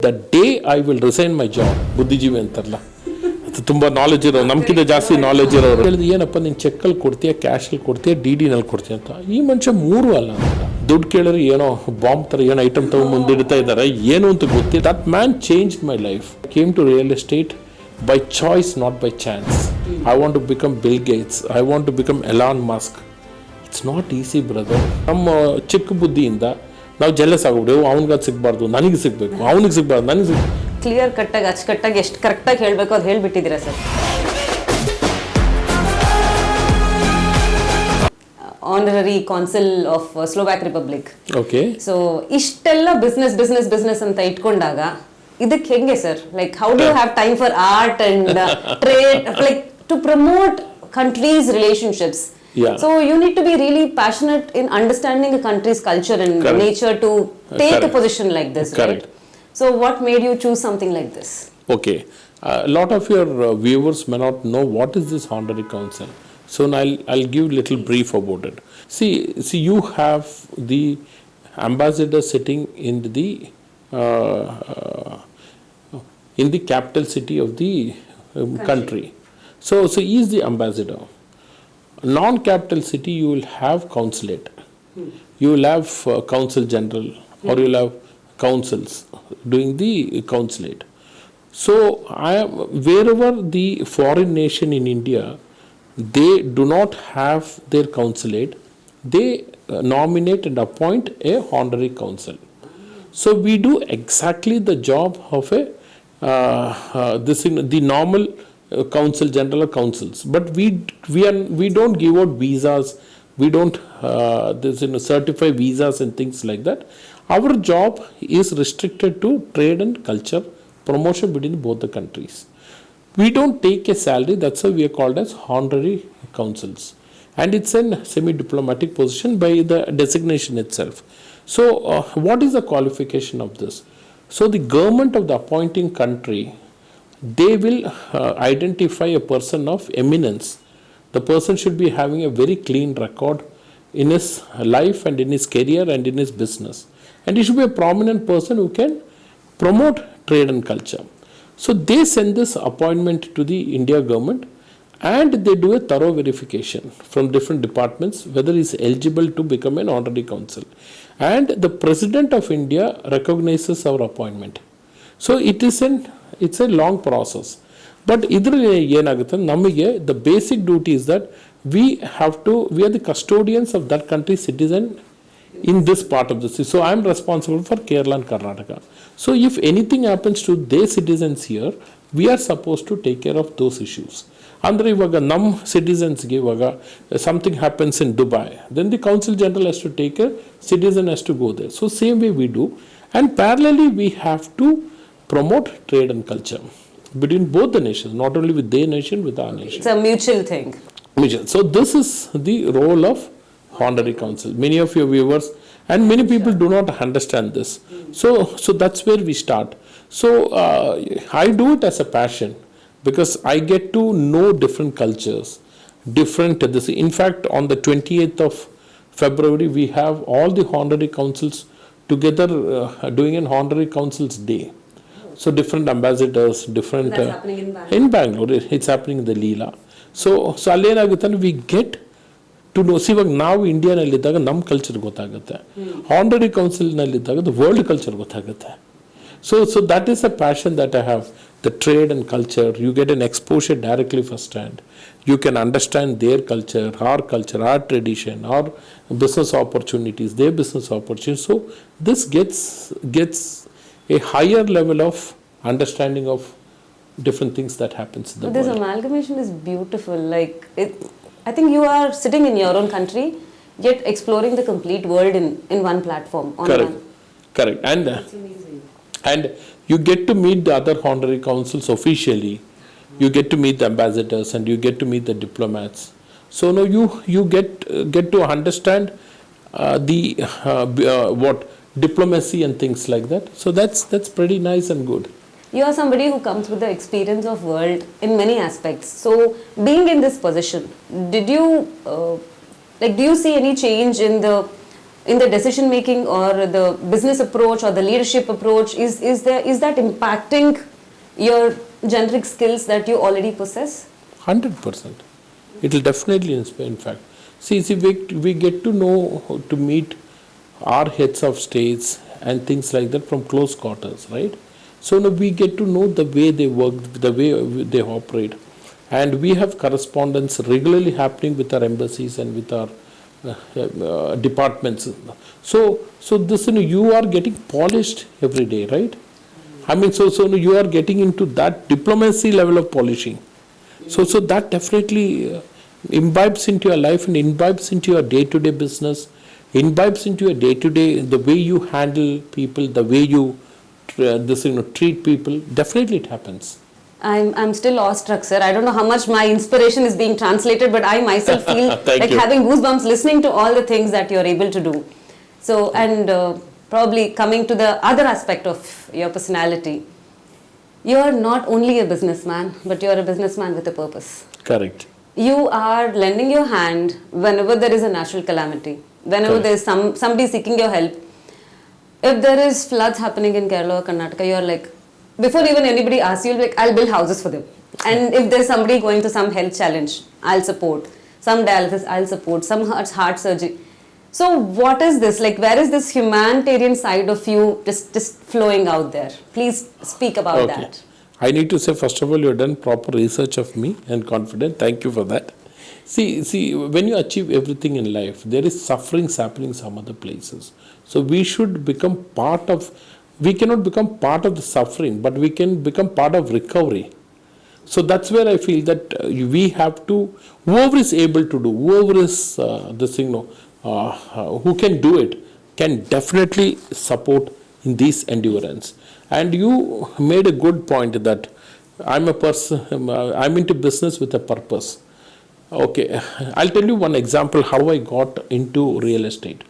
The day I will resign my job, ಬುದ್ಧಿಜೀವಿ ಅಂತಾರಲ್ಲ, ಅದು ತುಂಬ ನಾಲೆಜ್ ಇರೋ, ನಮ್ಗಿಂತ ಜಾಸ್ತಿ ನಾಲೆಜ್ ಇರೋರು ಹೇಳಿದ್ರು, ಏನಪ್ಪ ನೀನು ಚೆಕ್ಕಲ್ಲಿ ಕೊಡ್ತೀಯ, ಕ್ಯಾಶಲ್ಲಿ ಕೊಡ್ತೀಯ, DD-ನಲ್ಲಿ ಕೊಡ್ತೀಯ ಅಂತ. ಈ ಮನುಷ್ಯ ಮೂರು ಅಲ್ಲ ಅಂತ. ದುಡ್ಡು ಕೇಳಿದ್ರೆ ಏನೋ ಬಾಂಬ್ ಥರ ಏನೋ ಐಟಮ್ ತಗೊಂಡು ಮುಂದಿಡ್ತಾ ಇದ್ದಾರೆ, ಏನು ಅಂತ ಗೊತ್ತಿಲ್ಲ. That man changed my life. Came to real estate by choice, not by chance. I want to become Bill Gates. I want to become Elon Musk. It's not easy, brother. ನಮ್ಮ ಚಿಕ್ಕ ಬುದ್ಧಿಯಿಂದ ನಾವು jealous ಆಗ್ಬಿಟ್ಟು ಅವ್ನಿಗೆ ಅದು ಸಿಗಬಾರ್ದು, ನನಗೆ ಸಿಗಬೇಕು, ಅವನಿಗೆ ಸಿಗಬಾರ್ದು, ನನಗೆ ಸಿಗಬೇಕು. ಕ್ಲಿಯರ್ ಕಟ್ಟಾಗಿ ಅಚ್ಚುಕಟ್ಟಾಗಿ ಎಷ್ಟು ಕರೆಕ್ಟಾಗಿ ಹೇಳಬೇಕು ಅದು ಹೇಳಿಬಿಟ್ಟಿದ್ದೀರಾ sir. honorary consul of Slovak Republic. Okay. So ಇಷ್ಟೆಲ್ಲ ಬಿಸ್ನೆಸ್ ಅಂತ ಇಟ್ಕೊಂಡಾಗ ಇದಕ್ಕೆ ಹೆಂಗೆ ಸರ್? Like how do you have time for art and trade, like to promote countries' relationships? Yeah. So you need to be really passionate in understanding a country's culture and Correct. nature to take Correct. a position like this, Correct. right? So what made you choose something like this? Okay. A lot of your viewers may not know what is this honorary council. So I'll give little brief about it. See, you have the ambassador sitting in the capital city of the country. So he is the ambassador. Non-capital city, you will have consulate. You will have consul general, or you will have consuls doing the consulate. So wherever the foreign nation in India, they do not have their consulate, they nominate and appoint a honorary consul. So we do exactly the job of the normal consul general or consuls, but we don't give out visas, we don't certify visas and things like that. Our job is restricted to trade and culture promotion between both the countries. We don't take a salary, that's why we are called as honorary consuls, and it's a semi-diplomatic position by the designation itself. So what is the qualification of this? So the government of the appointing country, they will identify a person of eminence. The person should be having a very clean record in his life and in his career and in his business, and he should be a prominent person who can promote trade and culture. So they send this appointment to the India government, and they do a thorough verification from different departments whether he is eligible to become an honorary consul, and the President of India recognizes our appointment. So it's a long process, but idರಲ್ಲಿ ಏನಾಗುತ್ತೆ, ನಮಗೆ the basic duty is that we are the custodians of that country's citizen in this part of the city. So I am responsible for Kerala and Karnataka. So if anything happens to their citizens here, we are supposed to take care of those issues. ಅಂದರೆ ಇವಾಗ ನಮ್ಮ ಸಿಟಿಸನ್ಸ್ಗೆ ಇವಾಗ something happens in Dubai, then the consul general has to take care, citizen has to go there. So same way we do, and parallelly we have to promote trade and culture between both the nations, not only with their nation, with our nation. It's a mutual thing. Mutual. So this is the role of honorary consul. Many of your viewers and many people do not understand this. So that's where we start. So I do it as a passion, because I get to know different cultures, in fact on the 28th of February we have all the honorary consuls together doing an honorary consuls day. So different ambassadors, different that's happening in Bangalore. It's happening in the Leela. So ಅಲ್ಲೇನಾಗುತ್ತೆ, we get to know. See, ಇವಾಗ ನಾವು ಇಂಡಿಯಾನಲ್ಲಿದ್ದಾಗ ನಮ್ಮ culture ಗೊತ್ತಾಗುತ್ತೆ, honorary ಕೌನ್ಸಿಲ್ನಲ್ಲಿದ್ದಾಗ the world culture ಗೊತ್ತಾಗುತ್ತೆ. So that is a passion that I have. The trade and culture, you get an exposure directly firsthand. You can understand their culture, our tradition, our business opportunities, their business opportunities. So this gets a higher level of understanding of different things that happens in the world. This amalgamation is beautiful. Like I think you are sitting in your own country, yet exploring the complete world in one platform. Correct. And you get to meet the other honorary consuls officially. You get to meet the ambassadors, and you get to meet the diplomats. So now you get to understand what diplomacy and things like that. So that's pretty nice and good. You are somebody who comes with the experience of world in many aspects. So being in this position, do you see any change in in the decision making or the business approach or the leadership approach, is that impacting your generic skills that you already possess? 100%. It will definitely inspire, in fact. See, we get to know, to meet our heads of states and things like that from close quarters, right? So now we get to know the way they work, the way they operate. And we have correspondence regularly happening with our embassies and with our departments. So this, you are getting polished every day, right? I mean, so you are getting into that diplomacy level of polishing. So that definitely imbibes into your life and imbibes into your day-to-day business, imbibes into your day-to-day, the way you handle people, the way you treat people. Definitely it happens. I'm still awestruck, sir. I don't know how much my inspiration is being translated, but I myself feel like having goosebumps listening to all the things that you're able to do. So, and probably coming to the other aspect of your personality, you're not only a businessman, but you're a businessman with a purpose. Correct. You are lending your hand whenever there is a natural calamity, whenever there is somebody seeking your help. If there is floods happening in Kerala or Karnataka, you're like, before even anybody asks you, like, I'll build houses for them. And if there's somebody going to some health challenge, I'll support. Some dialysis, I'll support. Some heart surgery. So what is this? Like, where is this humanitarian side of you just flowing out there? Please speak about that. I need to say, first of all, you have done proper research of me and confident. Thank you for that. See, when you achieve everything in life, there is sufferings happening some other places. So we should become part of, we cannot become part of the suffering, but we can become part of recovery. So that's where I feel that we have to, whoever is able to do, whoever is who can do it, can definitely support in this endurance. And you made a good point that I'm a person, I'm into business with a purpose. Okay, I'll tell you one example how I got into real estate.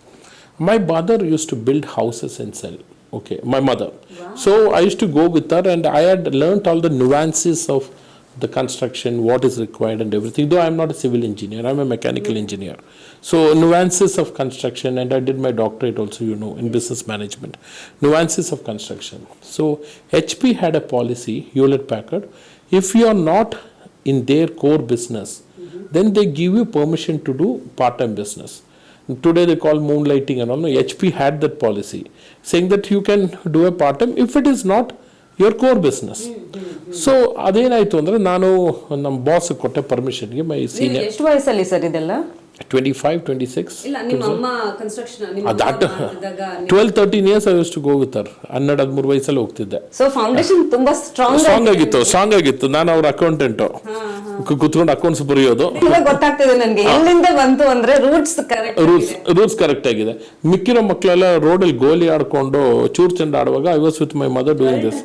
My mother used to build houses and sell. Okay, my mother. Wow. So I used to go with her and I had learnt all the nuances of the construction, what is required and everything. Though I'm not a civil engineer, I'm a mechanical engineer. So nuances of construction, and I did my doctorate also, in business management. Nuances of construction. So HP had a policy, Hewlett Packard, if you are not in their core business, then they give you permission to do part-time business. Today they call moonlighting and all. No, HP had that policy, saying that you can do a part-time if it is not your core business. So ಅದೇನಾಯಿತು ಅಂದರೆ ನಾನು ನಮ್ಮ boss ಕೊಟ್ಟೆ ಪರ್ಮಿಷನ್ಗೆ, ಮೈ senior. ಎಷ್ಟು ವಯಸ್ಸಲ್ಲಿ sir ಇದೆಲ್ಲ? 25, 26. ಇಲ್ಲ, ನಿಮ್ಮ ಅಮ್ಮ construction 12-13 years I used to go with her. 12-13 ವಯಸ್ಸಲ್ಲಿ ಹೋಗ್ತಿದ್ದೆ. ಸೊ ಫೌಂಡೇಶನ್ ತುಂಬಾ ಸ್ಟ್ರಾಂಗ್ ಆಗಿತ್ತು. ನಾನು ಅವ್ರ ಅಕೌಂಟೆಂಟ್, ಕುತ್ಕೊಂಡು ಅಕೌಂಟ್ಸ್ ಬರೆಯೋದು. ಗೊತ್ತಾಗ್ತಿದೆ ನನಗೆ ಎಲ್ಲಿಂದ ಬಂತು ಅಂದ್ರೆ ರೂಟ್ಸ್ ಕರೆಕ್ಟ್ ಆಗಿದೆ. ಮಿಕ್ಕಿರೋ ಮಕ್ಕಳೆಲ್ಲ ರೋಡಲ್ಲಿ ಗೋಲಿ ಆಡ್ಕೊಂಡು ಚೂರ್ ಚಂಡ ಆಡುವಾಗ I was with my mother doing this.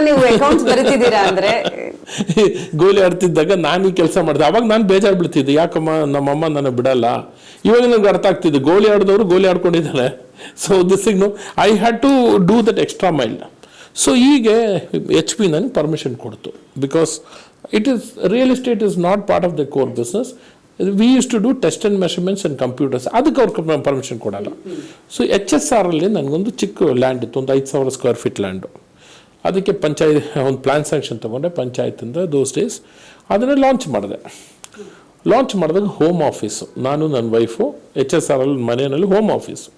ನೀವು ಅಕೌಂಟ್ಸ್ ಬರೀತಿದ್ದೀರಾ ಅಂದ್ರೆ ಗೋಲಿ ಆಡ್ತಿದ್ದಾಗ ನಾನು ಈ ಕೆಲಸ ಮಾಡಿದೆ. ಅವಾಗ ನಾನು ಬೇಜಾರು ಬೀಳ್ತಿದ್ದೆ, ಯಾಕಮ್ಮ ನಮ್ಮಮ್ಮ ನನ್ನ ಬಿಡಲ್ಲ. ಇವಾಗ ನನಗೆ ಅರ್ಥ ಆಗ್ತಿದೆ, ಗೋಲಿ ಆಡಿದವರು ಗೋಲಿ ಆಡ್ಕೊಂಡಿದ್ದಾನೆ. So this I had to do that extra mile. So ಹೀಗೆ HP ನನಗೆ ಪರ್ಮಿಷನ್ ಕೊಡ್ತು. Because real estate is not part of the core business. We used to do test and measurements and computers. ಅದಕ್ಕೆ ಅವ್ರಿಗೆ permission ಕೊಡಲ್ಲ. So HSR ಅಲ್ಲಿ ನನಗೊಂದು ಚಿಕ್ಕ land ಇತ್ತು, ಒಂದು 5,000 ಸ್ಕ್ವೇರ್ ಫೀಟ್ ಲ್ಯಾಂಡು. ಅದಕ್ಕೆ ಒಂದು ಪ್ಲ್ಯಾನ್ ಸ್ಯಾಂಕ್ಷನ್ ತೊಗೊಂಡೆ ಪಂಚಾಯತಿಂದ ದೋಸ್ ಡೇಸ್. ಅದನ್ನು ಲಾಂಚ್ ಮಾಡಿದಾಗ ಹೋಮ್ ಆಫೀಸು, ನಾನು ನನ್ನ ವೈಫು HSR ಅಲ್ಲಿ ಮನೆಯಲ್ಲಿ ಹೋಮ್ ಆಫೀಸು.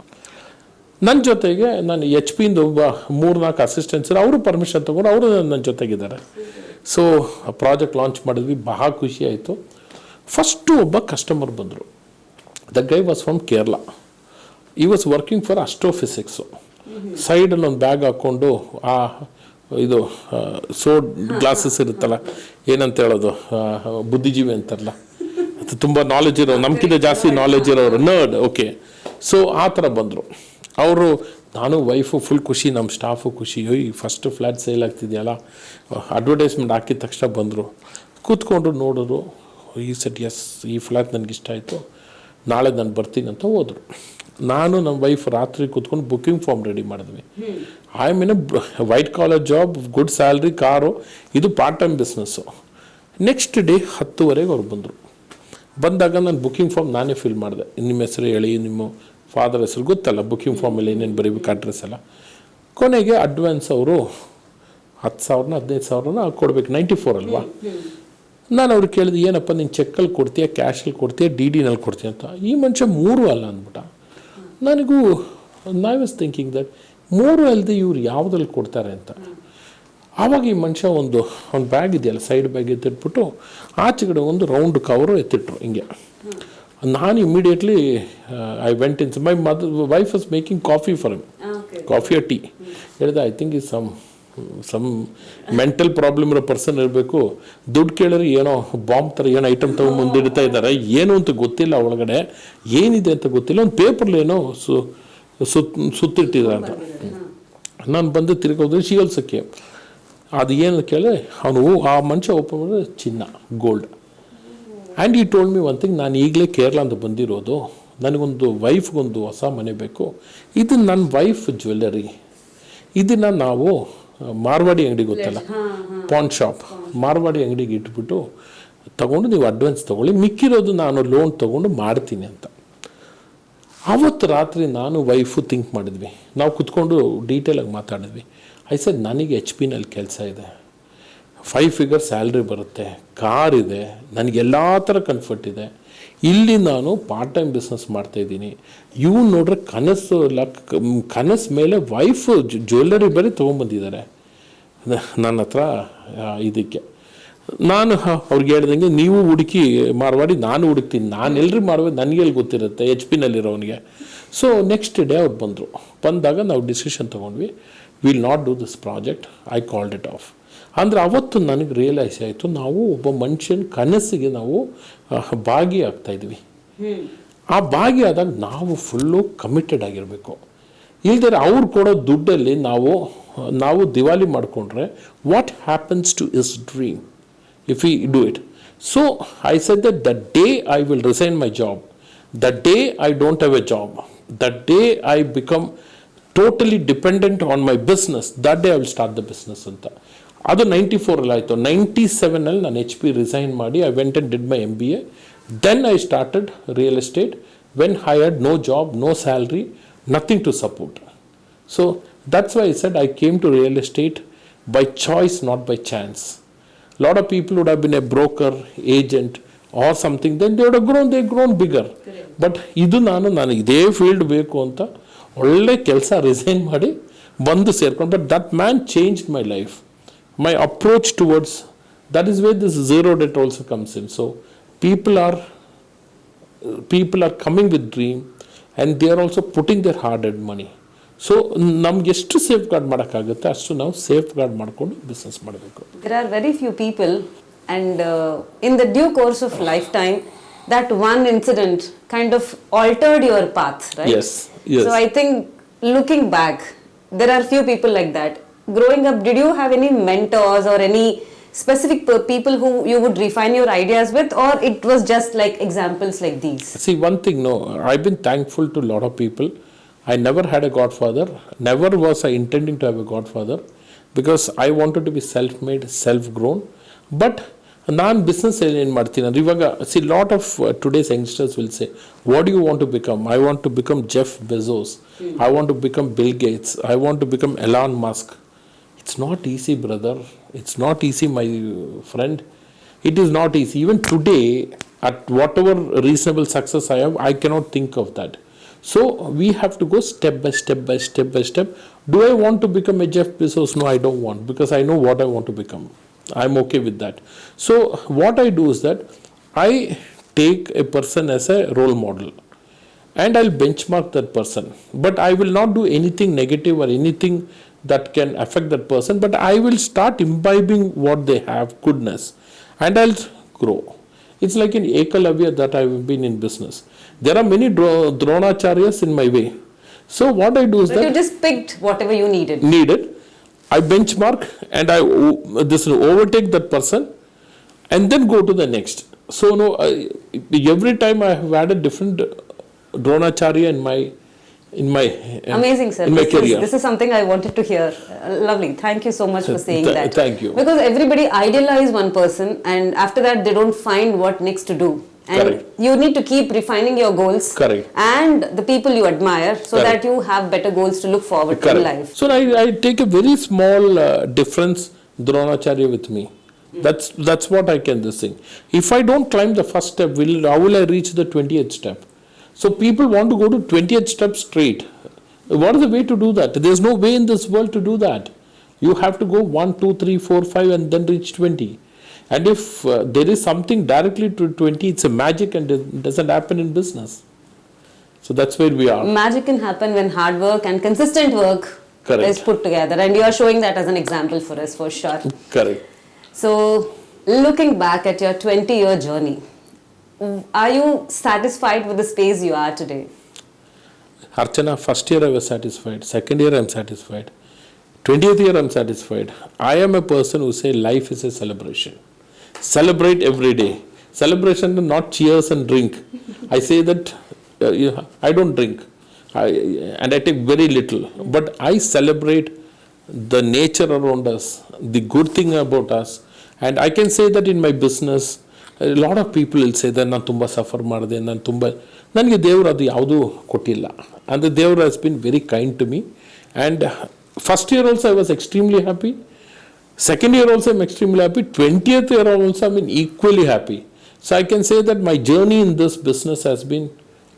ನನ್ನ ಜೊತೆಗೆ ನಾನು HP ಒಬ್ಬ 3-4 ಅಸಿಸ್ಟೆಂಟ್ಸ್, ಅವರು ಪರ್ಮಿಷನ್ ತೊಗೊಂಡು ಅವರು ನನ್ನ ಜೊತೆಗಿದ್ದಾರೆ. ಸೊ ಪ್ರಾಜೆಕ್ಟ್ ಲಾಂಚ್ ಮಾಡಿದ್ವಿ, ಬಹಳ ಖುಷಿ ಆಯಿತು. ಫಸ್ಟು ಒಬ್ಬ ಕಸ್ಟಮರ್ ಬಂದರು. The Guy was from Kerala. ಈ ವಾಸ್ ವರ್ಕಿಂಗ್ ಫಾರ್ ಅಸ್ಟ್ರೋಫಿಸಿಕ್ಸು. ಸೈಡಲ್ಲಿ ಒಂದು ಬ್ಯಾಗ್ ಹಾಕ್ಕೊಂಡು ಇದು ಗ್ಲಾಸಸ್ ಇರುತ್ತಲ್ಲ, ಏನಂತ ಹೇಳೋದು, ಬುದ್ಧಿಜೀವಿ ಅಂತಾರಲ್ಲ, ಅದು ತುಂಬ ನಾಲೆಜ್ ಇರೋ, ನಮ್ಗಿಂತ ಜಾಸ್ತಿ ನಾಲೆಜ್ ಇರೋರು, ನರ್ಡ್. ಓಕೆ, ಸೊ ಆ ಥರ ಬಂದರು ಅವರು. ನಾನು ವೈಫು ಫುಲ್ ಖುಷಿ, ನಮ್ಮ ಸ್ಟಾಫು ಖುಷಿ. ಈ ಫಸ್ಟ್ ಫ್ಲ್ಯಾಟ್ ಸೇಲ್ ಆಗ್ತಿದೆಯಲ್ಲ, ಅಡ್ವರ್ಟೈಸ್ಮೆಂಟ್ ಹಾಕಿದ ತಕ್ಷಣ ಬಂದರು, ಕೂತ್ಕೊಂಡು ನೋಡಿದ್ರು. ಈ ಸೆಟ್ ಎಸ್, ಈ ಫ್ಲ್ಯಾಟ್ ನನಗೆ ಇಷ್ಟ ಆಯಿತು, ನಾಳೆ ನಾನು ಬರ್ತೀನಿ ಅಂತ ಹೋದರು. ನಾನು ನಮ್ಮ ವೈಫ್ ರಾತ್ರಿ ಕೂತ್ಕೊಂಡು ಬುಕ್ಕಿಂಗ್ ಫಾರ್ಮ್ ರೆಡಿ ಮಾಡಿದ್ವಿ. I mean white collar job, good salary, car, ಇದು part time business. Next day 10:30 ಅವ್ರು ಬಂದರು. ಬಂದಾಗ ನಾನು ಬುಕ್ಕಿಂಗ್ ಫಾರ್ಮ್ ನಾನೇ ಫಿಲ್ ಮಾಡಿದೆ. ನಿಮ್ಮ ಹೆಸರು ಹೇಳಿ, ನಿಮ್ಮ ಫಾದರ್ ಹೆಸರು ಗೊತ್ತಲ್ಲ, ಬುಕಿಂಗ್ ಫಾರ್ಮಲ್ಲಿ ಏನೇನು ಬರೀಬೇಕು, ಅಡ್ರೆಸ್ ಎಲ್ಲ. ಕೊನೆಗೆ ಅಡ್ವಾನ್ಸ್ ಅವರು 10,000 15,000 ಕೊಡ್ಬೇಕು, 94 ಅಲ್ವಾ. ನಾನು ಅವ್ರಿಗೆ ಕೇಳಿದೆ, ಏನಪ್ಪ ನೀನು ಚೆಕ್ಕಲ್ಲಿ ಕೊಡ್ತೀಯ, ಕ್ಯಾಶಲ್ಲಿ ಕೊಡ್ತೀಯ, ಡಿ.ನಲ್ಲಿ ಕೊಡ್ತೀಯ ಅಂತ. ಈ ಮನುಷ್ಯ 3 ಅಲ್ಲ ಅಂದ್ಬಿಟ್ಟ. ನನಗೂ ಐ ವಾಸ್ ಥಿಂಕಿಂಗ್ ದಟ್ 3 ಅಲ್ಲದೆ ಇವ್ರು ಯಾವುದ್ರಲ್ಲಿ ಕೊಡ್ತಾರೆ ಅಂತ. ಆವಾಗ ಈ ಮನುಷ್ಯ ಒಂದು ಬ್ಯಾಗ್ ಇದೆಯಲ್ಲ, ಸೈಡ್ ಬ್ಯಾಗ್ ಎತ್ತಿಟ್ಬಿಟ್ಟು ಆಚೆಗಡೆ ಒಂದು ರೌಂಡ್ ಕವರು ಎತ್ತಿಟ್ರು ಹಿಂಗೆ. ನಾನು immediately I went in, my wife was making coffee for him, coffee or tea. ಹೇಳಿದೆ, I think is some mental problem ಇರೋ ಪರ್ಸನ್ ಇರಬೇಕು, ದುಡ್ಡು ಕೇಳಿದ್ರೆ ಏನೋ ಬಾಂಬ್ ಥರ ಏನೋ ಐಟಮ್ ತೊಗೊಂಬಂದಿಡ್ತಾ ಇದ್ದಾರೆ, ಏನು ಅಂತ ಗೊತ್ತಿಲ್ಲ, ಒಳಗಡೆ ಏನಿದೆ ಅಂತ ಗೊತ್ತಿಲ್ಲ, ಒಂದು ಪೇಪರ್ಲಿ ಏನೋ ಸುತ್ತಿಟ್ಟಿದ್ದಾರೆ ಅಂತ. ನಾನು ಬಂದು ತಿರ್ಗೋದ್ರೆ ಶೀಲ್ಸಕ್ಕೆ ಅದು ಏನು ಕೇಳಿದ್ರೆ ಅವನು ಆ ಮನುಷ್ಯ ಓಪನ್ ಮಾಡಿದ್ರೆ ಚಿನ್ನ, ಗೋಲ್ಡ್. ಆ್ಯಂಡ್ ಈ ಟೋಲ್ಡ್ ಮಿ ಒನ್ ಥಿಂಗ್, ನಾನು ಈಗಲೇ ಕೇರಳ ಅಂತ ಬಂದಿರೋದು, ನನಗೊಂದು ವೈಫ್ಗೊಂದು ಹೊಸ ಮನೆ ಬೇಕು, ಇದು ನನ್ನ ವೈಫ್ ಜ್ಯುವೆಲ್ಲರಿ, ಇದನ್ನು ನಾವು ಮಾರ್ವಾಡಿ ಅಂಗಡಿ ಗೊತ್ತಲ್ಲ, ಪಾನ್ ಶಾಪ್, ಮಾರ್ವಾಡಿ ಅಂಗಡಿಗೆ ಇಟ್ಬಿಟ್ಟು ತೊಗೊಂಡು ನೀವು ಅಡ್ವಾನ್ಸ್ ತೊಗೊಳ್ಳಿ, ಮಿಕ್ಕಿರೋದು ನಾನು ಲೋನ್ ತೊಗೊಂಡು ಮಾಡ್ತೀನಿ ಅಂತ. ಆವತ್ತು ರಾತ್ರಿ ನಾನು ವೈಫು ಥಿಂಕ್ ಮಾಡಿದ್ವಿ, ನಾವು ಕುತ್ಕೊಂಡು ಡೀಟೇಲಾಗಿ ಮಾತಾಡಿದ್ವಿ. ಸರ್ ನನಗೆ HP ನಲ್ಲಿ ಕೆಲಸ ಇದೆ, 5 ಫಿಗರ್ ಸ್ಯಾಲ್ರಿ ಬರುತ್ತೆ, ಕಾರ್ ಇದೆ, ನನಗೆಲ್ಲ ಥರ ಕಂಫರ್ಟ್ ಇದೆ, ಇಲ್ಲಿ ನಾನು ಪಾರ್ಟ್ ಟೈಮ್ ಬಿಸ್ನೆಸ್ ಮಾಡ್ತಾಯಿದ್ದೀನಿ. ಇವು ನೋಡ್ರೆ ಕನಸು ಮೇಲೆ ವೈಫು ಜ್ಯುವೆಲ್ಲರಿ ಬೇರೆ ತೊಗೊಂಬಂದಿದ್ದಾರೆ ನನ್ನ ಹತ್ರ. ಇದಕ್ಕೆ ನಾನು ಅವ್ರಿಗೆ ಹೇಳ್ದಂಗೆ, ನೀವು ಹುಡುಕಿ ಮಾರ್ವಾಡಿ, ನಾನು ಹುಡುಕ್ತೀನಿ, ನಾನು ಎಲ್ರಿ ಮಾರ್ವಾಡಿ, ನನಗೆಲ್ಲಿ ಗೊತ್ತಿರುತ್ತೆ HP ನಲ್ಲಿರೋನಿಗೆ. ಸೊ ನೆಕ್ಸ್ಟ್ ಡೇ ಅವ್ರು ಬಂದಾಗ ನಾವು ಡಿಸಿಷನ್ ತೊಗೊಂಡ್ವಿ, will not do this project, I called it off. ಅಂದರೆ ಅವತ್ತು ನನಗೆ ರಿಯಲೈಸ್ ಆಯಿತು, ನಾವು ಒಬ್ಬ ಮನುಷ್ಯನ ಕನಸಿಗೆ ನಾವು ಭಾಗಿಯಾಗ್ತಾಯಿದ್ವಿ. ಆ ಭಾಗಿಯಾದಾಗ ನಾವು ಫುಲ್ಲು ಕಮಿಟೆಡ್ ಆಗಿರಬೇಕು. ಇಲ್ದರೆ ಅವ್ರು ಕೊಡೋ ದುಡ್ಡಲ್ಲಿ ನಾವು ದಿವಾಲಿ ಮಾಡಿಕೊಂಡ್ರೆ what happens to his dream if we do it. So I said that the day I will resign my job, the day I don't have a job, the day I become totally dependent on my business, that day I will start the business ಅಂತ. ಅದು 94 ಆಯಿತು. 97 ನಾನು HP resign ಮಾಡಿ I went and did my MBA. Then I started real estate when I had no job, no salary, nothing to support. So that's why I said I came to real estate by choice, not by chance. Lot of people would have been a broker, agent or something, then they would have grown bigger. But ಇದು ನಾನು ಇದೇ field ಬೇಕು ಅಂತ ಒಳ್ಳೆ ಕೆಲಸ resign ಮಾಡಿ ಬಂದು ಸೇರ್ಕೊಂಡು. But that man changed my life, my approach towards, that is where this zero debt also comes in. So people are coming with dream and they are also putting their hard earned money. So ನಮ್ಗೆ ಎಷ್ಟು safe guard ಮಾಡೋಕ್ಕಾಗುತ್ತೆ ಅಷ್ಟು ನಾವು safe guard ಮಾಡಿಕೊಂಡು business ಮಾಡಬೇಕು. There are very few people and in the due course of lifetime that one incident kind of altered your path, right? Yes. So I think looking back, there are few people like that. Growing up, did you have any mentors or any specific people who you would refine your ideas with, or it was just like examples like these? See, one thing, no, I've been thankful to a lot of people. I never had a godfather, never was I intending to have a godfather, because I wanted to be self-made, self-grown. But ನಾನು business ಏನು ಮಾಡ್ತೀನಿ ಅಂದರೆ, ಇವಾಗ see lot of today's youngsters will say, what do you want to become? I want to become Jeff Bezos, I want to become Bill Gates, I want to become Elon Musk. It's not easy, brother. It's not easy, my friend. It is not easy. Even today, at whatever reasonable success I have, I cannot think of that. So we have to go step by step by step by step. Do I want to become a Jeff Bezos? No, I don't want, because I know what I want to become. I'm okay with that. So what I do is that I take a person as a role model and I'll benchmark that person. But I will not do anything negative or anything that can affect that person, but I will start imbibing what they have, goodness, and I'll grow. It's like in Ekalavya that I've been in business. There are many Dronacharyas in my way. So what I do is but you just picked whatever you needed. I benchmark and I overtake that person and then go to the next. So no, every time I have had a different Dronacharya in my amazing, sir. In my career. This is something I wanted to hear. Lovely. Thank you so much for saying that. Thank you. Because everybody idealize one person and after that they don't find what next to do. And Correct. you need to keep refining your goals. Correct. And the people you admire, so Correct. that you have better goals to look forward to in life. So I take a very small difference, Dronacharya, with me. That's what I can this thing. If I don't climb the first step, how will I reach the 20th step? So people want to go to 20th step straight. What is the way to do that? There's no way in this world to do that. You have to go 1, 2, 3, 4, 5 and then reach 20. And if there is something directly to 20, it's a magic, and it doesn't happen in business. So that's where we are. Magic can happen when hard work and consistent work Correct. is put together, and you are showing that as an example for us, for sure. Correct. So, looking back at your 20-year journey, are you satisfied with the space you are today? Archana, first year I was satisfied. Second year I'm satisfied. 20th year I'm satisfied. I am a person who say life is a celebration. Celebrate every day. Celebration, not cheers and drink. I say that I don't drink, and I take very little. But I celebrate the nature around us, the good thing about us. And I can say that in my business, a lot of people will say that ನಾನು ತುಂಬ suffer ಮಾಡಿದೆ, ನಾನು ತುಂಬ, ನನಗೆ ದೇವರು ಅದು ಯಾವುದೂ ಕೊಟ್ಟಿಲ್ಲ. ಅಂದರೆ ದೇವರು has been very kind to me. And first year also I was extremely happy. Second year also I'm extremely happy. 20th year also I'm equally happy. So I can say that my journey in this business has been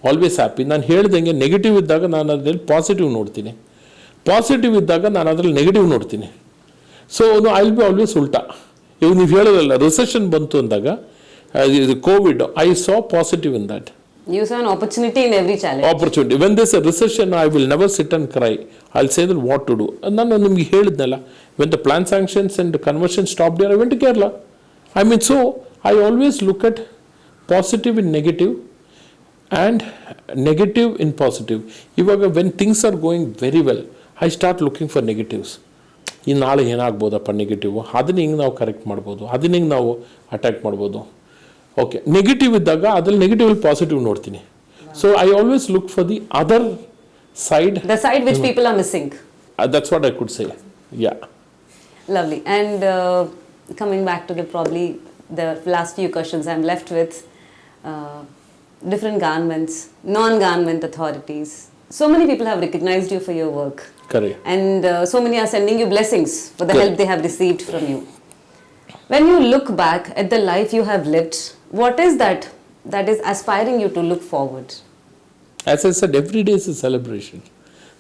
always happy. ನಾನು ಹೇಳ್ದಂಗೆ negative ಇದ್ದಾಗ ನಾನು ಅದರಲ್ಲಿ positive ನೋಡ್ತೀನಿ, positive ಇದ್ದಾಗ ನಾನು ಅದರಲ್ಲಿ negative ನೋಡ್ತೀನಿ. So I will be always ಉಲ್ಟಾ. ಇವಾಗ ನೀವು ಹೇಳೋದಲ್ಲ, ರಿಸೆಷನ್ ಬಂತು ಅಂದಾಗ, ಇದು Covid, I saw positive in that. You saw an opportunity in every challenge. Opportunity. When there's a recession, I will never sit and cry. I'll say that what to do. ನಾನು ನಿಮಗೆ ಹೇಳಿದ್ನಲ್ಲ, when the plan sanctions and the conversion stopped here, I went to Kerala. I mean, so I always look at positive in negative and negative in positive. ಇವಾಗ when things are going very well, I start looking for negatives. ಈ ನಾಳೆ ಏನಾಗ್ಬೋದಪ್ಪ negative, ಅದನ್ನ ಹಿಂಗೆ ನಾವು correct ಮಾಡ್ಬೋದು, ಅದನ್ನ ಹಿಂಗೆ ನಾವು ಅಟ್ಯಾಕ್ ಮಾಡ್ಬೋದು. ಓಕೆ, ನೆಗೆಟಿವ್ ಇದ್ದಾಗ ಅದ್ರಲ್ಲಿ ನೆಗೆಟಿವ್ ಪಾಸಿಟಿವ್ ನೋಡ್ತೀನಿ. So I always look for the other side. The side which people are missing. That's what I could say. Yeah. Lovely. And coming back to probably the last few questions I'm left with, different governments, non-government authorities. So many people have recognized you for your work. Correct. And so many are sending you blessings for the help they have received from you. When you look back at the life you have lived, what is that is aspiring you to look forward? As I said, every day is a celebration.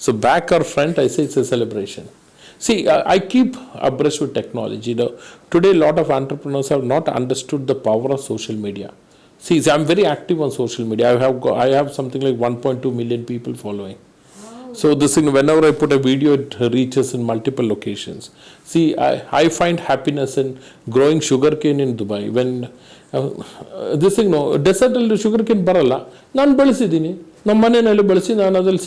So back or front, I say it's a celebration. See, I keep abreast with technology. Today, a lot of entrepreneurs have not understood the power of social media. See, I'm very active on social media. I have something like 1.2 million people following. So this thing, whenever I put a video, it reaches in multiple locations. See, I find happiness in growing sugarcane in Dubai. When this thing, no, desert ಅಲ್ಲಿ sugarcane ಬರಲ್ಲ, ನಾನು ಬೆಳೆಸಿದ್ದೀನಿ. ನಮ್ಮ ಮನೆಯಲ್ಲಿ ಬೆಳೆಸಿ ನಾನು ಅದ್ರಲ್ಲಿ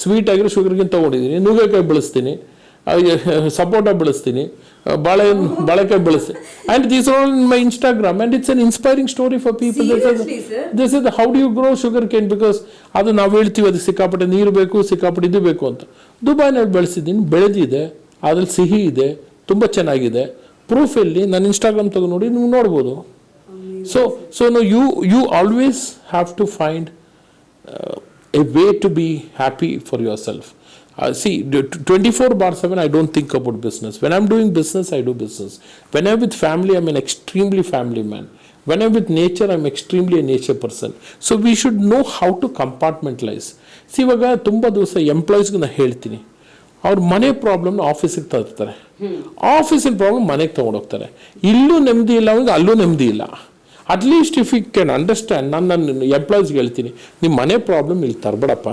sweet ಆಗಿರೋ ಶುಗರ್ಗೇನ್ ತೊಗೊಂಡಿದ್ದೀನಿ, ನುಗ್ಗೆಕಾಯಿ ಬೆಳೆಸ್ತೀನಿ, ಸಪೋಟ ಬೆಳೆಸ್ತೀನಿ, ಬಾಳೆಕಾಯಿ ಬೆಳೆಸ್ತೀನಿ. And these are all in my Instagram, and it's an inspiring story for people. This is how do you grow sugar cane, because ಅದು ನಾವು ಹೇಳ್ತೀವಿ ಅದಕ್ಕೆ ಸಿಕ್ಕಾಪಟ್ಟೆ ನೀರು ಬೇಕು, ಸಿಕ್ಕಾಪಟ್ಟೆ ಇದು ಬೇಕು ಅಂತ. ದುಬೈನಲ್ಲಿ ಬೆಳೆಸಿದ್ದೀನಿ, ಬೆಳೆದಿದೆ, ಅದ್ರಲ್ಲಿ ಸಿಹಿ ಇದೆ, ತುಂಬ ಚೆನ್ನಾಗಿದೆ. ಪ್ರೂಫ್ ಎಲ್ಲಿ? ನನ್ನ ಇನ್ಸ್ಟಾಗ್ರಾಮ್ ತಗೊಂಡು ನೋಡಿ, ನೀವು ನೋಡ್ಬೋದು. So no you always have to find a way to be happy for yourself. See, 24/7 I don't think about business. When I'm doing business, I do business. When I'm with family, I'm an extremely family man. When I'm with nature, I'm extremely a nature person. So we should know how to compartmentalize. See, ಇವಾಗ ತುಂಬ ದಿವಸ ಎಂಪ್ಲಾಯೀಸ್ಗೆ ನಾನು ಹೇಳ್ತೀನಿ, ಅವ್ರ ಮನೆ ಪ್ರಾಬ್ಲಮ್ನ ಆಫೀಸಿಗೆ ತರ್ತಾರೆ, ಆಫೀಸಿನ ಪ್ರಾಬ್ಲಮ್ ಮನೆಗೆ ತೊಗೊಂಡೋಗ್ತಾರೆ. ಇಲ್ಲೂ ನೆಮ್ಮದಿ ಇಲ್ಲ, ಅವ್ರಿಗೆ ಅಲ್ಲೂ ನೆಮ್ಮದಿ ಇಲ್ಲ. At least if you can understand, ನನ್ನ ಎಂಪ್ಲಾಯೀಸ್ಗೆ ಹೇಳ್ತೀನಿ, ನಿಮ್ಮ ಮನೆ ಪ್ರಾಬ್ಲಮ್ ಇಲ್ಲಿ ತರಬೇಡಪ್ಪ,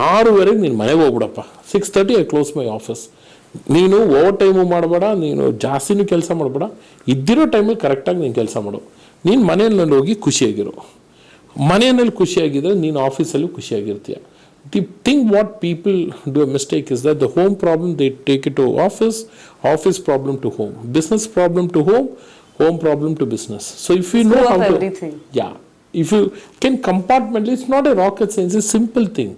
6:00 ನೀನು ಮನೆಗೆ ಹೋಗ್ಬಿಡಪ್ಪ, 6:30 ಐ ಕ್ಲೋಸ್ ಮೈ ಆಫೀಸ್. ನೀನು ಓವರ್ ಟೈಮು ಮಾಡಬೇಡ, ನೀನು ಜಾಸ್ತಿನೂ ಕೆಲಸ ಮಾಡಬೇಡ, ಇದ್ದಿರೋ ಟೈಮಲ್ಲಿ ಕರೆಕ್ಟಾಗಿ ನೀನು ಕೆಲಸ ಮಾಡು. ನೀನು ಮನೆಯಲ್ಲಿ ಹೋಗಿ ಖುಷಿಯಾಗಿರು. ಮನೆಯಲ್ಲಿ ಖುಷಿಯಾಗಿದ್ದರೆ ನೀನು ಆಫೀಸಲ್ಲೂ ಖುಷಿಯಾಗಿರ್ತೀಯ. The thing what people do a mistake is that the home problem they take it to office, office problem to home, business problem to home, home problem to business. So if you know how to, everything. Yeah, if you can compartmentalize, it's not a rocket science, it's a simple thing,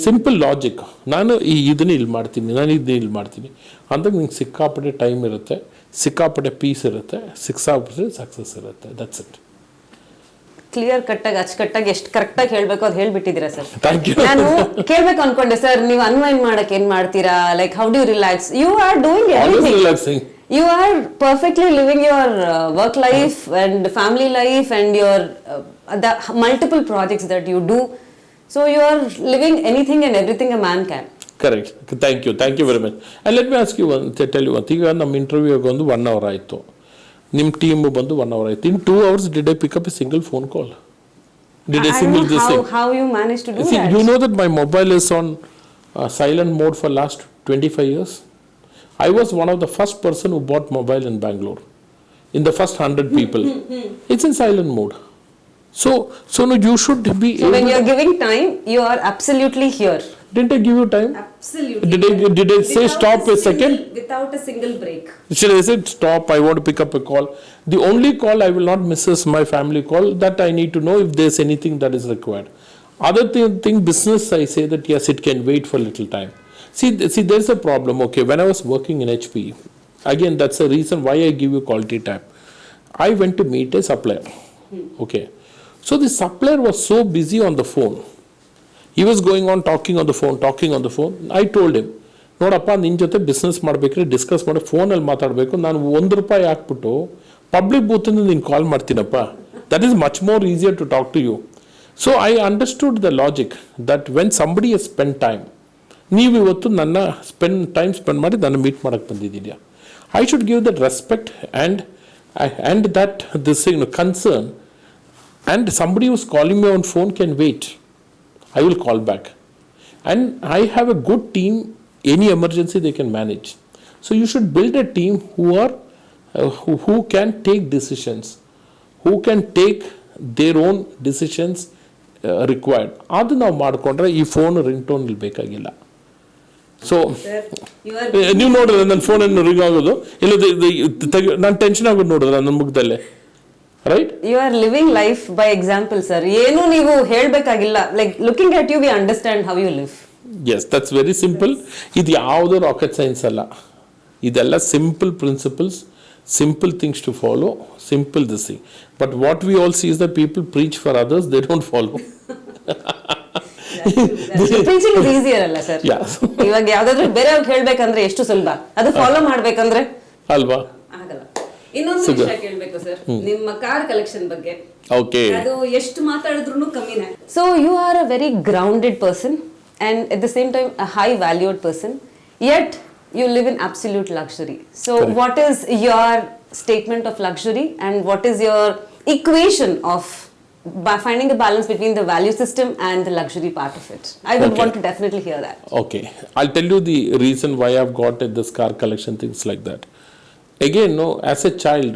simple logic. ನಾನು ಇದನ್ನ ಇಲ್ಲಿ ಮಾಡ್ತೀನಿ, ನಾನು ಇದನ್ನ ಇಲ್ಲಿ ಮಾಡ್ತೀನಿ ಅಂದಾಗ ನಿಂಗೆ ಸಿಕ್ಕಾಪಟ್ಟೆ ಟೈಮ್ ಇರುತ್ತೆ, ಸಿಕ್ಕಾಪಟ್ಟೆ ಪೀಸ್ ಇರುತ್ತೆ, ಸಿಕ್ಕಾಪಟ್ಟೆ ಸಕ್ಸಸ್ ಇರುತ್ತೆ. That's it. ಕ್ಲಿಯರ್ ಕಟ್ಟಾಗಿ ಅಚ್ಚುಕಟ್ಟಾಗಿ ಎಷ್ಟು ಕರೆಕ್ಟಾಗಿ ಹೇಳಬೇಕು ಅದು ಹೇಳ್ಬಿಟ್ಟಿದ್ದೀರಾ ಸರ್. Thank you. ನಾನು ಕೇಳ್ಬೇಕು ಅನ್ಕೊಂಡೆ ಸರ್, ನೀವು ಅನ್ವೈಂಡ್ ಮಾಡಕ್ ಏನ್ ಮಾಡ್ತೀರಾ, like how do you relax? You are doing everything. You are perfectly living your work life and family life and your the multiple projects that you do. So you are living anything and everything a man can. Correct. Thank you very much. And let me ask you tell you one thing. ಈಗ ನಮ್ಮ ಇಂಟರ್ವ್ಯೂಗೆ ಬಂದು 1 hour ಆಯಿತು, ನಿಮ್ಮ team ಬಂದು 1 hour ಆಯಿತು. In 2 hours did I pick up a single phone call? Did I single this thing? How you managed to do See, that? you know that my mobile is on silent mode for last 25 years. I was one of the first person who bought mobile in Bangalore. In the first 100 people, it's in silent mode. So no, you should be. So when you are giving time, you are absolutely here. Didn't I give you time? Absolutely. Did I say stop a second? Without a single break. Should I say stop? I want to pick up a call. The only call I will not miss is my family call. That I need to know if there's anything that is required. Other thing business, I say that yes, it can wait for a little time. See, there's a problem. Okay, when I was working in HP, again, that's the reason why I give you quality time. I went to meet a supplier. Okay, so the supplier was so busy on the phone. He was going on talking on the phone. I told him, ನೋಡಪ್ಪ, ನಿನ್ನ ಜೊತೆ business ಮಾಡಬೇಕ್ರೆ discuss ಮಾಡಿ ಫೋನಲ್ಲಿ ಮಾತಾಡಬೇಕು. ನಾನು ₹1 ಹಾಕ್ಬಿಟ್ಟು public ಬೂತಿಂದ ನೀನು ಕಾಲ್ ಮಾಡ್ತೀನಪ್ಪ. That is much more easier to talk to you. So I understood the logic that when somebody has spend time, ನೀವು ಇವತ್ತು ನನ್ನ ಟೈಮ್ ಸ್ಪೆಂಡ್ ಮಾಡಿ ನಾನು ಮೀಟ್ ಮಾಡೋಕ್ಕೆ ಬಂದಿದ್ದೀರಾ, I should give that respect and that this concern. And somebody who's calling me on phone can wait. I will call back. And I have a good team. Any emergency they can manage. So you should build a team who can take decisions, who can take their own decisions required. ಅದು ನಾವು ಮಾಡಿಕೊಂಡ್ರೆ ಈ phone ring tone ಇಲ್ಲಿ ಬೇಕಾಗಿಲ್ಲ. So ನೀವು ನೋಡಿದ್ರೆ ನನ್ನ ಫೋನನ್ನು ರಿಂಗ್ ಆಗೋದು ಇಲ್ಲ, ನಾನು ಟೆನ್ಷನ್ ಆಗೋದು ನೋಡಿದ್ರೆ ನನ್ನ ಮುಖದಲ್ಲೇ. Right? You are living life by example, sir. ಏನು ನೀವು ಹೇಳಬೇಕಾಗಿಲ್ಲ. Like looking at you, we understand how you live. Yes, that's very simple. ಇದು ಯಾವುದೋ ರಾಕೆಟ್ ಸೈನ್ಸ್ ಅಲ್ಲ. ಇದೆಲ್ಲ simple principles, simple things to follow, simple this thing. But what we all see is that people preach for others, they don't follow. Preaching is easier ಅಲ್ಲ sir? ಇವಾಗ ಯಾವ್ದಾದ್ರು ಬೇರೆಯವ್ರಿಗೆ ಹೇಳ್ಬೇಕಂದ್ರೆ ಎಷ್ಟು ಸುಲಭ, ಅದು ಫಾಲೋ ಮಾಡ್ಬೇಕಂದ್ರೆ ಅಲ್ವಾ? ಆಗಲ್ಲ. ಇನ್ನೊಂದು ವಿಷಯ ಕೇಳಬೇಕು ಸರ್, ನಿಮ್ಮ ಕಾರ್ ಕಲೆಕ್ಷನ್ ಬಗ್ಗೆ. ಓಕೆ, ಅದು ಎಷ್ಟು ಮಾತಾಡಿದ್ರು ಕಮ್ಮಿನೇ. So you are a very grounded person and at the same time a high valued person, yet you live in absolute luxury. So correct. What is your statement of luxury and what is your equation of by finding a balance between the value system and the luxury part of it? I would want to definitely hear that. Okay, I'll tell you the reason why I've got this car collection, things like that. Again, no, as a child,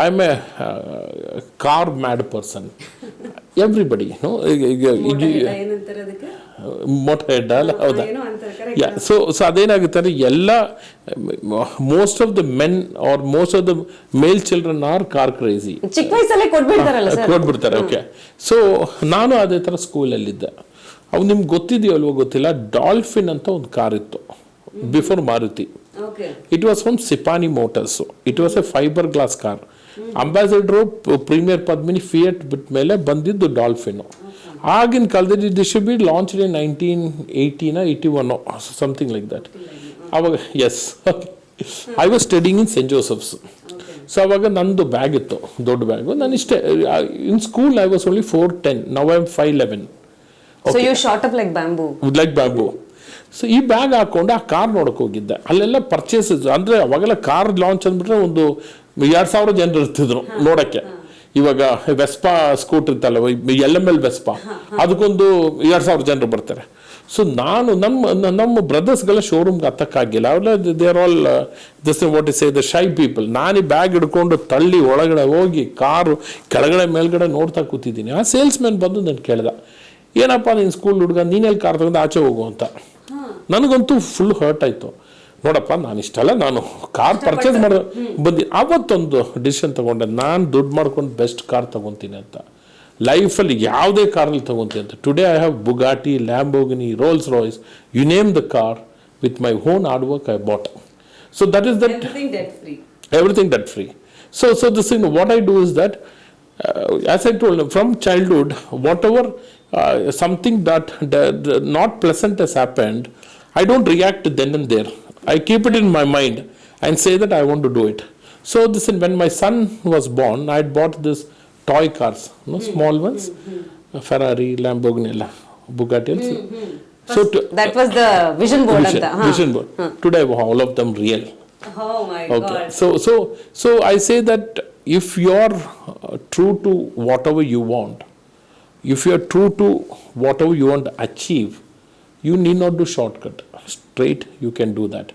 I'm a car mad person. Everybody, no, motor head ಅಲ್ಲ, ಹೌದಾ? Yeah, so ಅದೇನಾಗುತ್ತೆ, ಎಲ್ಲ most of the men or most of the male children are car crazy. ಚಿಕ್ಕ ವಯಸ್ಸಲ್ಲೇ ಕೊಟ್ಬಿಡ್ತಾರೆ. Okay, so ನಾನು ಅದೇ ಥರ ಸ್ಕೂಲಲ್ಲಿದ್ದೆ. ಅವು ನಿಮ್ಗೆ ಗೊತ್ತಿದೆಯೋ ಅಲ್ವೋ ಗೊತ್ತಿಲ್ಲ, ಡಾಲ್ಫಿನ್ ಅಂತ ಒಂದು ಕಾರ್ ಇತ್ತು before Maruti. It was from Sipani Motors. It was a fiber glass car. Ambassador Premier Padmini Fiat ಬಿಟ್ಟ ಮೇಲೆ ಬಂದಿದ್ದು ಡಾಲ್ಫಿನ್. ಆಗಿನ ಕಾಲದಲ್ಲಿ this should be launched in 1981 something like that. ಅವಾಗ yes, I was studying in Saint Joseph's. ಸೊ ಅವಾಗ ನಂದು bag ಇತ್ತು, ದೊಡ್ಡ ಬ್ಯಾಗು. ನಾನು ಇಷ್ಟೇ, in school I was only 4'10", now I am 5'11". So you shot up like bamboo. Like bamboo. ಸೊ ಈ ಬ್ಯಾಗ್ ಹಾಕೊಂಡು ಆ ಕಾರ್ ನೋಡಕ್ಕೆ ಹೋಗಿದ್ದೆ. ಅಲ್ಲೆಲ್ಲ ಪರ್ಚೇಸಸ್ ಅಂದರೆ ಅವಾಗೆಲ್ಲ ಕಾರ್ ಲಾಂಚ್ ಅಂದ್ಬಿಟ್ರೆ ಒಂದು 2,000 ಜನರು ಇರ್ತಿದ್ರು ನೋಡೋಕ್ಕೆ. ಇವಾಗ ವೆಸ್ಪಾ ಸ್ಕೂಟರ್ ಇರ್ತಲ್ಲ, LML ವೆಸ್ಪಾ, ಅದಕ್ಕೊಂದು 2,000 ಜನರು ಬರ್ತಾರೆ. ಸೊ ನಾನು ನಮ್ಮ ಬ್ರದರ್ಸ್ಗೆಲ್ಲ ಶೋರೂಮ್ಗೆ ಹತ್ತಕ್ಕಾಗಿಲ್ಲ. ಅವೆಲ್ಲ they are all this what is say the shy people. ನಾನು ಈ ಬ್ಯಾಗ್ ಹಿಡ್ಕೊಂಡು ತಳ್ಳಿ ಒಳಗಡೆ ಹೋಗಿ ಕಾರು ಕೆಳಗಡೆ ಮೇಲ್ಗಡೆ ನೋಡ್ತಾ ಕೂತಿದ್ದೀನಿ. ಆ ಸೇಲ್ಸ್ ಮ್ಯಾನ್ ಬಂದು ನಾನು ಕೇಳ್ದ, ಏನಪ್ಪ ನೀನು ಸ್ಕೂಲ್ ಹುಡುಗ, ನೀನೆಲ್ಲಿ ಕಾರ್ ತಗೊಂಡು ಆಚೆ ಹೋಗು ಅಂತ. ನನಗಂತೂ ಫುಲ್ ಹರ್ಟ್ ಆಯಿತು. ನೋಡಪ್ಪ, ನಾನು ಇಷ್ಟಲ್ಲ, ನಾನು ಕಾರ್ ಪರ್ಚೇಸ್ ಮಾಡೋ ಅವತ್ತೊಂದು ಡಿಸಿಷನ್ ತೊಗೊಂಡೆ, ನಾನು ದುಡ್ಡು ಮಾಡ್ಕೊಂಡು ಬೆಸ್ಟ್ ಕಾರ್ ತೊಗೊತೀನಿ ಅಂತ. ಲೈಫಲ್ಲಿ ಯಾವುದೇ ಕಾರಲ್ಲಿ ತೊಗೊತೀನಿ ಅಂತ. Today I have Bugatti, Lamborghini, Rolls Royce, you name the car, with my own hard work I bought. So that is that everything debt free. So this thing, what I do is that as I told you, from childhood, whatever something that not pleasant has happened, I don't react then and there. I keep it in my mind and say that I want to do it. So this is when my son was born, I had bought this toy cars, small ones, Ferrari, Lamborghini, Bugatti. So That was the vision board of the. vision board. Today, all of them real. Oh my Okay. God. So I say that if you are true to whatever you want, if you are true to whatever you want to achieve, you need not do shortcut. Straight, you can do that,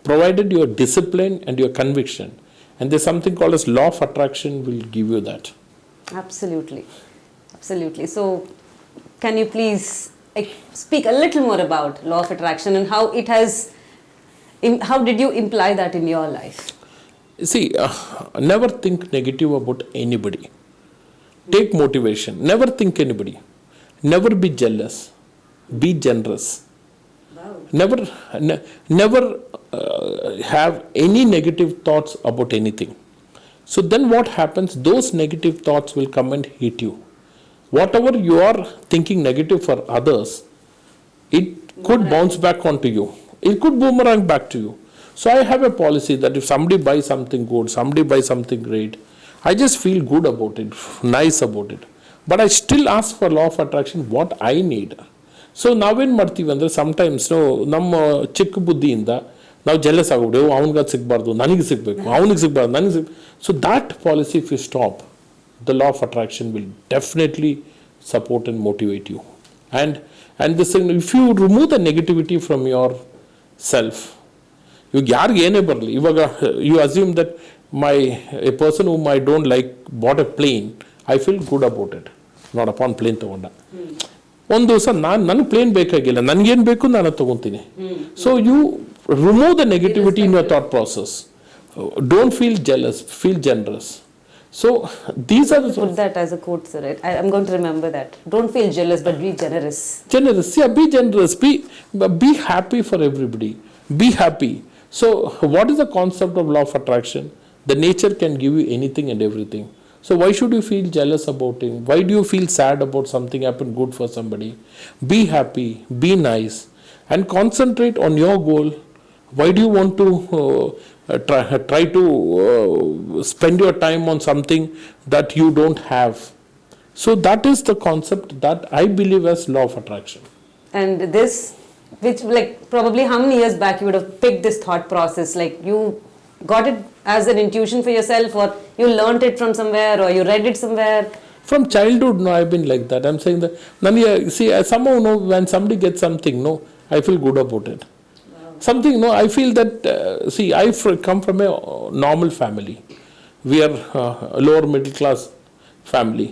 provided your discipline and your conviction. And there's something called as law of attraction will give you that. Absolutely. Absolutely. So, can you please speak a little more about law of attraction and how it has, how did you imply that in your life? See, never think negative about anybody. Take motivation. Never think anybody. Never be jealous. Be generous. Wow. Never have any negative thoughts about anything. So then what happens? Those negative thoughts will come and hit you. Whatever you are thinking negative for others, it could bounce back onto you. It could boomerang back to you. So I have a policy that if somebody buys something good, somebody buys something great, I just feel good about it, nice about it. But I still ask for law of attraction what I need. So ನಾವೇನು ಮಾಡ್ತೀವಿ ಅಂದರೆ sometimes ನಮ್ಮ ಚಿಕ್ಕ ಬುದ್ಧಿಯಿಂದ ನಾವು jealous ಆಗ್ಬಿಟ್ಟು ಅವ್ನಿಗೆ ಅದು ಸಿಗಬಾರ್ದು, ನನಗೆ ಸಿಗಬೇಕು, ಅವ್ನಿಗೆ ಸಿಗಬಾರ್ದು, ನನಗೆ ಸಿಗ. ಸೊ that policy if you stop, the law of attraction will definitely support and motivate you. And this thing, if you remove the negativity from yourself, you ಯಾರಿಗೆ ಏನೇ ಬರಲಿ, ಇವಾಗ you assume that a person whom I don't like bought a plane, I feel good about it. ನೋಡಪ್ಪ ಒಂದು plane ತೊಗೊಂಡ, ಒಂದು ದಿವಸ ನನಗೆ ಪ್ಲೇನ್ ಬೇಕಾಗಿಲ್ಲ, ನನಗೇನು ಬೇಕು ನಾನು ತೊಗೊತೀನಿ. So you remove the negativity in your thought process. Don't feel jealous, feel generous. So these are the put that as a quote, sir. I'm going to remember that. Don't feel jealous, but be generous. Generous, yeah, be generous. Be happy for everybody. Be happy. So what is the concept of law of attraction? The nature can give you anything and everything. So why should you feel jealous about him? Why do you feel sad about something happened good for somebody? Be happy, be nice, and concentrate on your goal. Why do you want to try to spend your time on something that you don't have? So that is the concept that I believe as law of attraction. And this, which like probably how many years back you would have picked this thought process? Like you got it as an intuition for yourself, or you learnt it from somewhere, or you read it somewhere? From childhood, no, I've been like that. I'm saying that, see, I somehow know when somebody gets something, no, I feel good about it. Something, no, I feel that, see, I come from a normal family. We are a lower middle class family.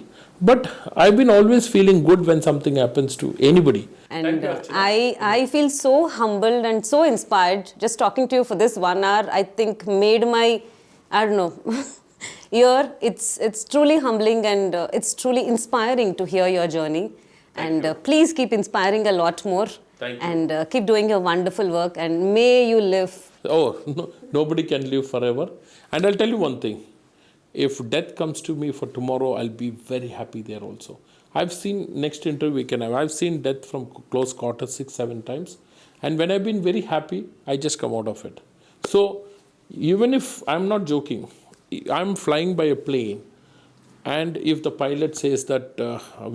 But I've been always feeling good when something happens to anybody. And I feel so humbled and so inspired. Just talking to you for this 1 hour, I think made my, I don't know, year. It's truly humbling and it's truly inspiring to hear your journey. And please keep inspiring a lot more. Thank you. And keep doing your wonderful work, and may you live. Oh, no, nobody can live forever. And I'll tell you one thing. If death comes to me for tomorrow, I'll be very happy there also. I've seen, next interview we can have, I've seen death from close quarters 6-7 times. And when I've been very happy, I just come out of it. So even if, I'm not joking, I'm flying by a plane, and if the pilot says that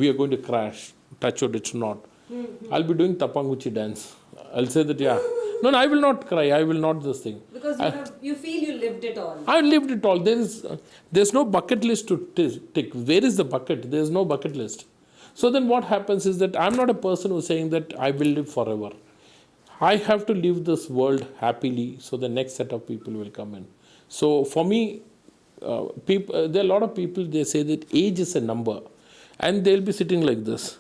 we are going to crash, touch wood, it's not. I'll be doing Tapanguchi dance. I'll say that, yeah. No, I will not cry. I will not this thing. Because you feel you lived it all. I lived it all. There's no bucket list to tick. Where is the bucket? There's no bucket list. So then what happens is that I'm not a person who's saying that I will live forever. I have to live this world happily so the next set of people will come in. So for me, there are a lot of people, they say that age is a number. And they'll be sitting like this.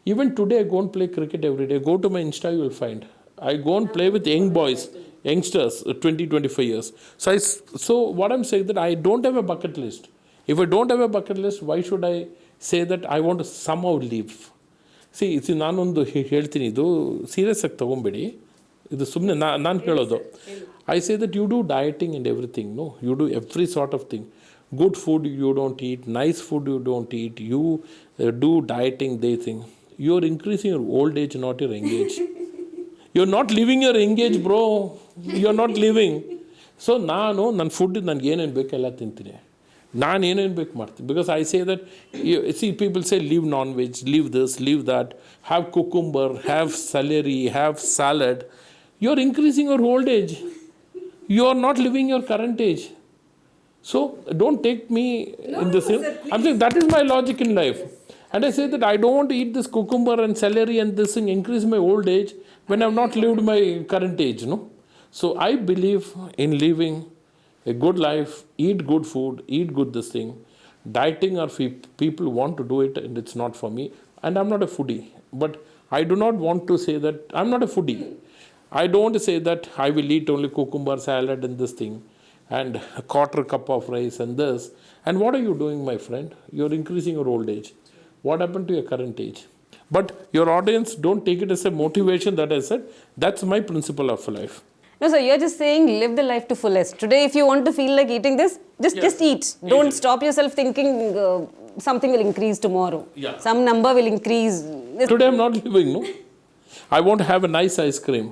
Even today, I go and play cricket every day. Go to my Insta, you will find. I go and play with young boys, youngsters, 20-25 years. So what I'm saying that I don't have a bucket list. If I don't have a bucket list, why should I say that I want to somehow live? See, ನಾನೊಂದು ಹೇಳ್ತೀನಿ, ಇದು serious ಆಗಿ ತೊಗೊಂಬೇಡಿ, ಇದು ಸುಮ್ಮನೆ ನಾನು ಹೇಳೋದು. I say that you do dieting and everything, no? You do every sort of thing. good food you don't eat, nice food you don't eat, you do dieting, they think. You're increasing your old age, not your young age. You're not living your young age, bro. You're not living. So ನಾನು ನನ್ನ food ನನಗೆ ಏನೇನು ಬೇಕು ಎಲ್ಲ ತಿಂತೀನಿ. ನಾನು ಏನೇನು ಬೇಕು ಮಾಡ್ತೀನಿ. Because I say that, see, people say leave non-veg, leave this, leave that, have cucumber, have celery, have salad. You're increasing your old age. You're not living your current age. So don't take me in this. I'm saying that is my logic in life. And I say that I don't want to eat this cucumber and celery and this thing increase my old age when I've not lived my current age, no? So I believe in living a good life, eat good food, eat good this thing. Dieting or people want to do it and it's not for me. And I'm not a foodie. But I do not want to say that I'm not a foodie. I don't want to say that I will eat only cucumber salad and this thing and a quarter cup of rice and this. And what are you doing, my friend? You're increasing your old age. What happened to your current age? But your audience, don't take it as a motivation that I said. That's my principle of life. No, so you're just saying live the life to fullest. Today, if you want to feel like eating this, just eat. Don't stop yourself thinking something will increase tomorrow. Yeah. Some number will increase. Today I'm not living, no? I want to have a nice ice cream.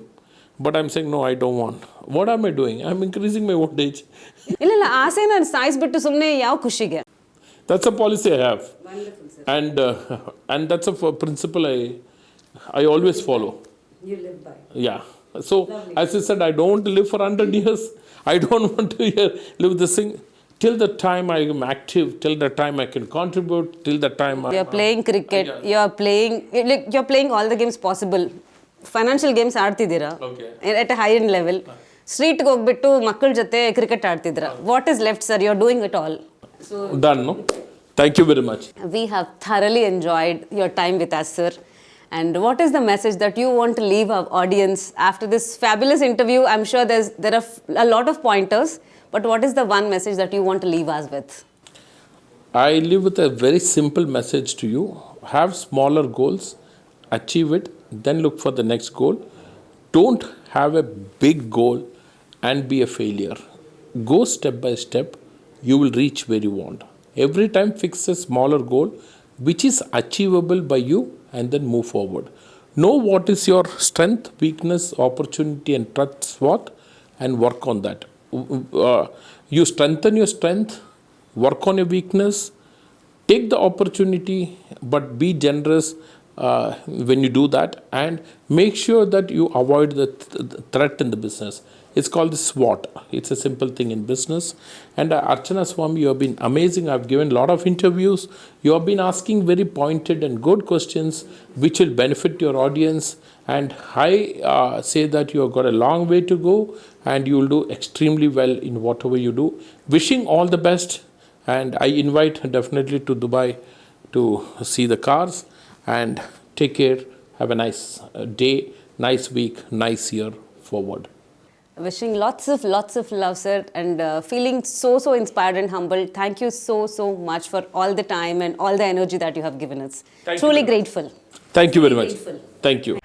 But I'm saying, no, I don't want. What am I doing? I'm increasing my old age. ಇಲ್ಲ ಆಸೆನ ಸಾಯಿಸ್ಬಿಟ್ಟು ಸುಮ್ಮನೆ ಯಾವ ಖುಷಿಗೆ. That's a policy I have. Wonderful, sir. And that's a principle I always follow. You live by. Yeah. So, as I said, I don't want to live for 100 years. I don't want to live this thing. Till the time I am active, till the time I can contribute, till the time You're playing cricket, you're playing all the games possible. Financial games ಆಡ್ತಿದ್ದೀರಾ at a high end level. ಸ್ಟ್ರೀಟ್ಗೆ ಹೋಗ್ಬಿಟ್ಟು ಮಕ್ಕಳ ಜೊತೆ cricket ಆಡ್ತಿದ್ದೀರಾ. What is left, sir? You're doing it all. So, done, no? Thank you very much. We have thoroughly enjoyed your time with us, sir. And what is the message that you want to leave our audience after this fabulous interview? I'm sure there are a lot of pointers, but what is the one message that you want to leave us with? I leave with a very simple message to you. Have smaller goals, achieve it, then look for the next goal. Don't have a big goal and be a failure. Go step by step, you will reach where you want. Every time fix a smaller goal which is achievable by you and then move forward. Know what is your strength, weakness, opportunity and trust what and work on that. You strengthen your strength, work on your weakness, take the opportunity but be generous when you do that, and make sure that you avoid the threat in the business. It's called the SWOT. It's a simple thing in business. And Archana Swami, you have been amazing. I've given a lot of interviews. You have been asking very pointed and good questions which will benefit your audience. And I say that you have got a long way to go and you will do extremely well in whatever you do. Wishing all the best. And I invite definitely to Dubai to see the cars. And take care. Have a nice day, nice week, nice year forward. Wishing lots of love, sir, and feeling so inspired and humbled. Thank you so much for all the time and all the energy that you have given us. Truly grateful. Thank you very much. Thank you.